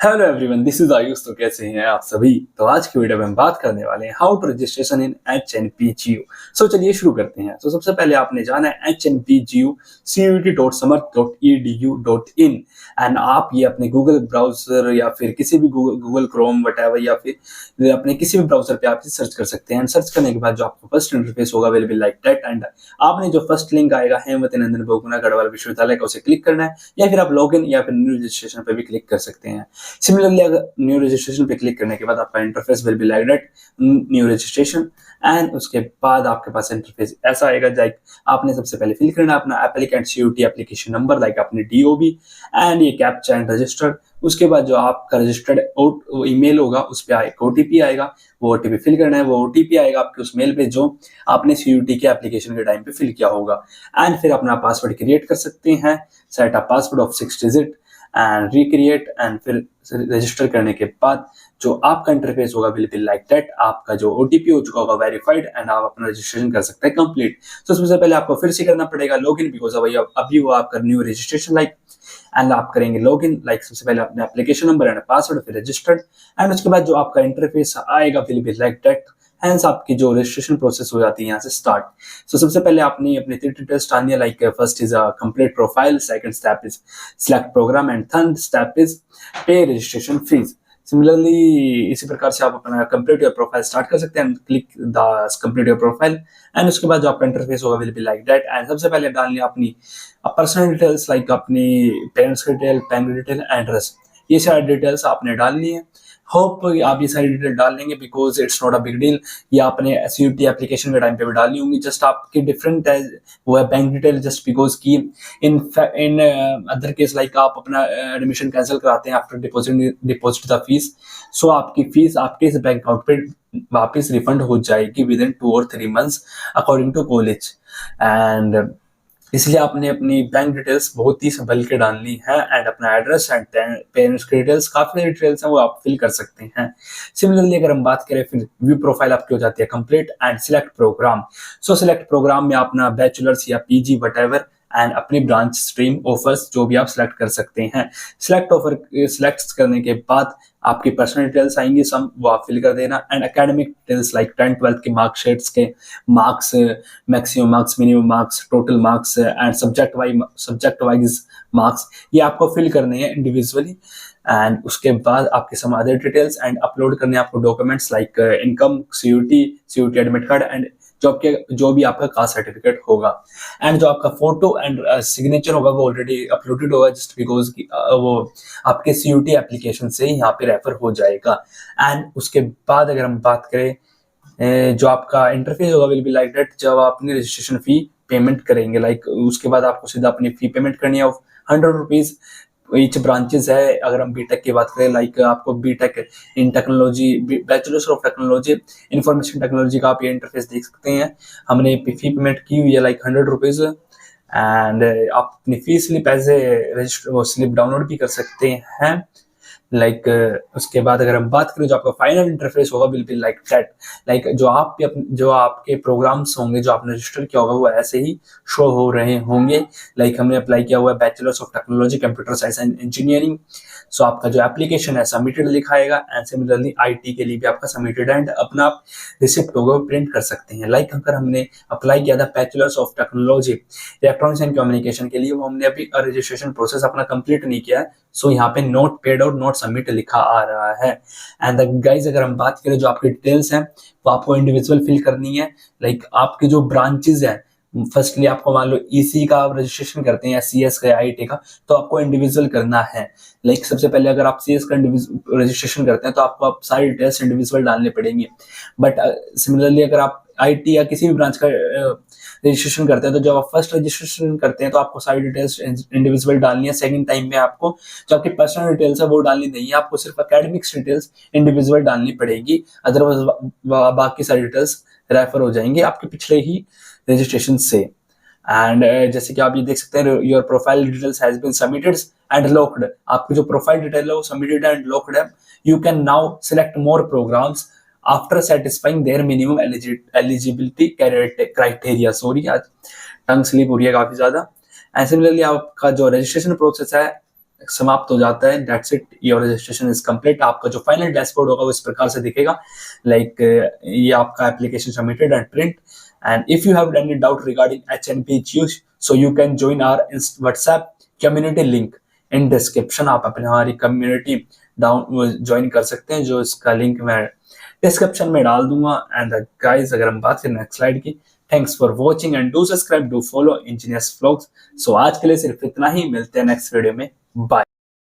Hello everyone, this is Ayush. तो कैसे हैं आप सभी। तो आज की वीडियो में हम बात करने वाले हैं how to registration in HNPGU। So चलिए शुरू करते हैं। तो सबसे पहले आपने जाना है HNPGU CUET.samarth.edu.in एंड आप ये अपने गूगल ब्राउजर या फिर किसी भी गूगल क्रोम वटेवर या फिर अपने किसी भी ब्राउजर पे आप सर्च कर सकते हैं। सर्च करने के बाद जो आपको फर्स्ट इंटरफेस होगा will be like that and आपने जो फर्स्ट लिंक आएगा हेमवती नंदन बहुगुणा गढ़वाल विश्वविद्यालय का उसे क्लिक करना है या फिर आप लॉगिन या फिर न्यू रजिस्ट्रेशन पे भी क्लिक कर सकते हैं। सिमिलरली अगर न्यू रजिस्ट्रेशन पे क्लिक करने के बाद आपका interface will be like that new registration and उसके बाद आपके पास इंटरफेस ऐसा आएगा। लाइक आपने सबसे पहले फिल करना अपना applicant CUET application number like अपने DOB एंड ये कैप्चा एंड रजिस्टर्ड। उसके बाद जो आपका रजिस्टर्ड ईमेल होगा उस पर एक OTP आएगा, वो OTP फिल करना है। वो OTP आएगा आपके उस मेल पे जो आपने CUET के एप्लीकेशन के टाइम पे फिल किया होगा एंड फिर अपना पासवर्ड क्रिएट कर सकते हैं। Set up password of 6 digit and recreate and फिर रजिस्टर करने के बाद जो आपका इंटरफेस होगा विल बी लाइक दैट। आपका जो OTP हो चुका होगा वेरीफाइड एंड आप अपना रजिस्ट्रेशन कर सकते हैं कंप्लीट। तो सबसे पहले आपको फिर से करना पड़ेगा लॉगिन बिकॉज अभी वो आपका न्यू रजिस्ट्रेशन लाइक एंड आप करेंगे लॉगिन लाइक सबसे पहले अपने एप्लीकेशन नंबर एंड पासवर्ड फिर रजिस्टर्ड एंड उसके बाद जो आपका इंटरफेस आएगा will be like that. Hence आपकी जो रजिस्ट्रेशन प्रोसेस हो जाती है यहाँ से स्टार्ट। सो सबसे पहले आपने अपने 3 डिटेल्स डालनी है like first is a complete profile, second step is select program and third step is pay registration fees. Similarly इसी प्रकार से आप अपना कंप्लीट योर प्रोफाइल स्टार्ट कर सकते हैं। Click the complete your profile and उसके बाद जो आपका इंटरफेस होगा will be like that and सबसे पहले डालनी है अपनी पर्सनल डिटेल्स लाइक अपनी पेरेंट्स की डिटेल, बैंक डिटेल, एड्रेस, ये सारी डिटेल्स आपने डालनी है। होप आप ये सारी डिटेल डाल लेंगे because it's not a big deal. ये आपने CUET एप्लीकेशन के टाइम पे भी डालनी होंगी। जस्ट आपकी डिफरेंट है वो है बैंक डिटेल जस्ट बिकॉज की इन अदर केस लाइक आप अपना एडमिशन कैंसिल कराते हैं आफ्टर डिपॉजिट द फीस। सो आपकी फीस आपके इस बैंक अकाउंट पे वापस रिफंड हो जाएगी विद इन 2 और 3 months according to college and इसलिए आपने अपनी बैंक डिटेल्स बहुत ही संभल के डालनी है एंड अपना एड्रेस एंड पेरेंट्स की डिटेल्स, काफी सारी डिटेल्स हैं वो आप फिल कर सकते हैं। सिमिलरली अगर हम बात करें फिर व्यू प्रोफाइल आपकी हो जाती है complete and select program. So select program में अपना बैचलर्स या PG वटेवर एंड अपनी ब्रांच स्ट्रीम ऑफर्स जो भी आप सिलेक्ट कर सकते हैं। सिलेक्ट करने के बाद आपकी पर्सनल डिटेल्स आएंगी सब वो आप फिल कर देना and academic details like 10th 12th के मार्कशीट्स के marks, maximum marks, minimum marks, total marks and subject wise marks ये आपको फिल करने हैं इंडिविजुअली एंड उसके बाद आपके some other details and upload करने हैं आपको documents like income, CUET admit card and जो भी आपका कास्ट सर्टिफिकेट होगा एंड जो आपका फोटो एंड सिग्नेचर होगा वो ऑलरेडी अपलोडेड होगा जस्ट बिकॉज वो आपके CUET एप्लीकेशन से यहाँ पे रेफर हो जाएगा। एंड उसके बाद अगर हम बात करें जो आपका इंटरफेस होगा विल बी लाइक दैट। जब आप अपनी रजिस्ट्रेशन फी पेमेंट करेंगे लाइक उसके बाद आपको सीधा अपनी फी पेमेंट करनी है ऑफ 100 रुपीज। ईच ब्रांचेस है। अगर हम बीटेक की बात करें लाइक आपको BTech in technology, bachelors of technology information technology का आप ये इंटरफेस देख सकते हैं। हमने फी पेमेंट की हुई है लाइक 100 रुपीज एंड आप अपनी fee slip as a register slip download भी कर सकते हैं लाइक उसके बाद अगर हम बात करें जो आपका फाइनल इंटरफेस होगा will be like that. Like जो आपके प्रोग्राम्स होंगे जो आपने रजिस्टर किया होगा वो ऐसे ही शो हो रहे होंगे। लाइक हमने अप्लाई किया हुआ है bachelors of technology computer science and engineering. So आपका जो एप्लीकेशन है सबमिटेड लिखाएगा एंड सिमिलरली IT के लिए भी आपका सबमिटेड एंड अपना आप रिसिप्ट होगा प्रिंट कर सकते हैं। लाइक अगर हमने अप्लाई किया था bachelors of technology electronics and communication के लिए वो हमने अभी रजिस्ट्रेशन प्रोसेस अपना कंप्लीट नहीं किया है। सो यहाँ पे नोट पेड और नोट सबमिट लिखा आ रहा है एंड गाइज अगर हम बात करें जो आपकी डिटेल्स हैं वो आपको इंडिविजुअल फिल करनी है। लाइक आपके जो ब्रांचेस हैं फर्स्टली आपको मान लो EC का आप रजिस्ट्रेशन करते हैं या CS का IT का तो आपको इंडिविजुअल करना है। लाइक सबसे पहले अगर आप CS का रजिस्ट्रेशन करते हैं तो आपको आप सारी डिटेल्स इंडिविजुअल डालने पड़ेंगे। बट सिमिलरली अगर आप IT या किसी भी ब्रांच का रजिस्ट्रेशन करते हैं तो जब आप फर्स्ट रजिस्ट्रेशन करते हैं तो आपको सारी डिटेल्स इंडिविजुअल डालनी है। सेकंड टाइम में आपको जो आपकी पर्सनल डिटेल्स है वो डालनी नहीं है, आपको सिर्फ एकेडमिक्स डिटेल्स इंडिविजुअल डालनी पड़ेगी। अदरवाइज बाकी सारी डिटेल्स रेफर हो जाएंगे आपके पिछले ही रजिस्ट्रेशन से। एंड जैसे कि आप ये देख सकते हैं your profile details has been submitted and locked. आपकी जो प्रोफाइल डिटेल है वो सबमिटेड एंड लॉक्ड है। You can now select more programs after satisfying their minimum eligibility criteria. Sorry आज टंग स्लिप हो रही है काफी ज्यादा। एंड सिमिलरली आपका जो रजिस्ट्रेशन प्रोसेस है समाप्त हो जाता है। That's it, your registration is complete. आपका जो फाइनल डैशबोर्ड होगा वो इस प्रकार से दिखेगा, लाइक ये आपका application submitted and print. And if you have any doubt regarding HNPQ, so you can join our WhatsApp community link in description. आप अपने हमारी कम्युनिटी डाउन ज्वाइन कर सकते हैं, जो इसका लिंक मैं डिस्क्रिप्शन में डाल दूंगा। एंड गाइस, अगर हम बात करें नेक्स्ट स्लाइड की, thanks for watching and do subscribe, do follow engineers vlogs. So आज के लिए सिर्फ इतना ही, मिलते हैं नेक्स्ट वीडियो में, बाय।